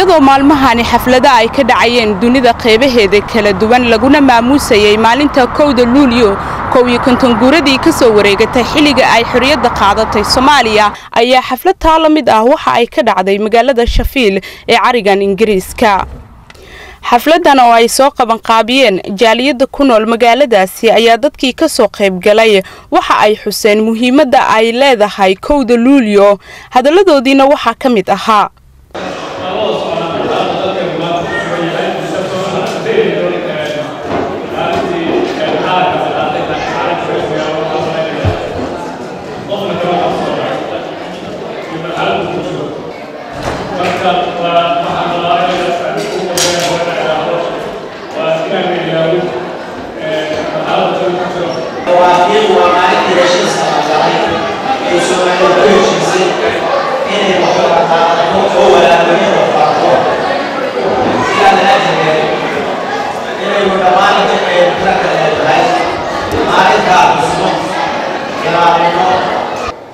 iyadoo maalmahani xaflada ay ka dhacayeen dunida qeybaheeda kala duwan laguna maamuusayay maalinta 1 Luulyo 51 guuradii ka soo wareegatay xilliga ay xorriyadda qaadatay Soomaaliya ayaa xaflad la mid ah waxa ay ka dhacday magaalada Sheffield ee carigan Ingiriiska. xafladan oo ay soo qaban qaabiyeen jaaliyada ku nool magaaladaasi ayaa dadkii ka soo qayb galay waxa ay xuseen muhiimadda ay leedahay 1 Luulyo hadaladoodiina waxa ka mid ahaa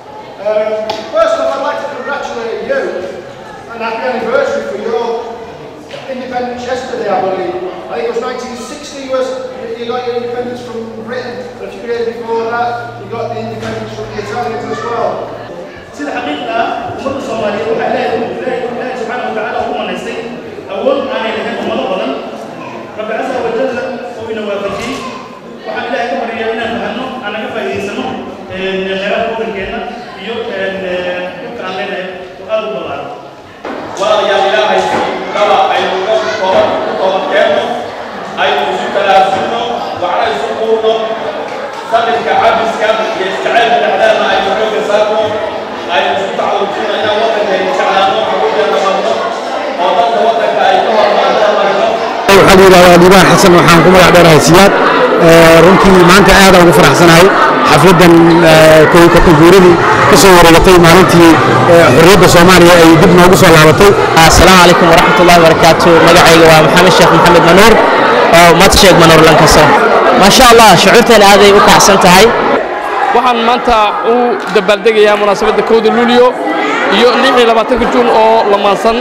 First off, I'd like to congratulate you and happy anniversary for your independence yesterday, I believe. I think it was 1960 you got your independence from Britain, but a few years before that you got the independence from the Italians as well. سيد حقيقة أمة الصومالية وحلاها سبحانه وتعالى هو من يستيقظ أول أنا لهم ملقبا رب عز وجل وإنه وافقين وحن الله كبر يمنا فهنو أنا كفا يسمو نغيرات قوة الكينة يمكن أن لنا وقالوا بالله ولا يا إله لوا أي مقام طوام كانوا أي مجيب لازمه وعلى سقوطه صدق عبس كان يستعد الإعلام أي مجيب صاروا أي مجيب تعودون إلى وقت يستعلمون حقوق المنطقة وضد وقت أي طوام وحليل ديوان حسن وحان كما يعبر هيسيات runtii maanta aad ugu faraxsanahay xafladan kooyka guuradii ka soo wareegtay maalintii xorriyadda Soomaaliya ay dib noogu soo laabatay. Assalaamu alaykum wa rahmatullahi wa barakatuh. magacayga waa Maxamed Sheekh Maxamed Manuur oo mad Sheekh Manuur Lankaso. ma sha Allah shucuurteena aad ay u kacsan tahay. waxaan maanta u dabaaldegayaa munaasabadda 1 Luulyo iyo 26 Juun oo lamaansan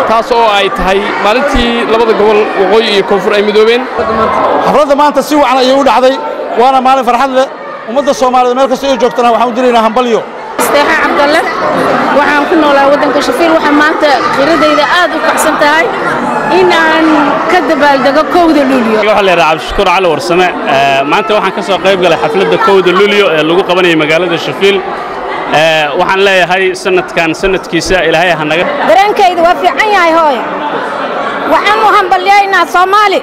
taas oo ay tahay maalintii labada gobol waqooyi iyo koonfur ay midoobeen. xafladda maanta si wacan ayay u dhacday waana maalin farxad leh ummadda Soomaaliyeed meel kasta ay joogtana waxaan u dilaynaa hambalyo. Isteexa Cabdalle waxaan ku noolaa waddanka Sheffield waxaan maanta qiradayda aad u kacsan tahay inaan ka dabaaldego 1 Luulyo. waxa la yiraahdaa Cabdishakuur Cali Warsame maanta waxaan ka soo qayb galay xafladda 1 Luulyo ee lagu qabanayo magaalada Sheffield waxaan leeyahay sanadkan sanadkiisa Ilaahay ha naga dareenkaydu waa fiican yahay hooyo waxaan u hambalyeynaa Soomaali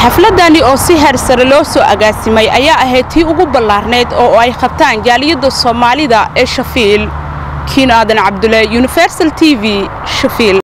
xafladani oo si heersare loo soo agaasimay ayaa ahayd tii ugu ballaarneed oo ay qabtaan jaaliyada Soomaalida ee Sheffield. Kiin Aadan Cabdulle, Universal TV, Sheffield.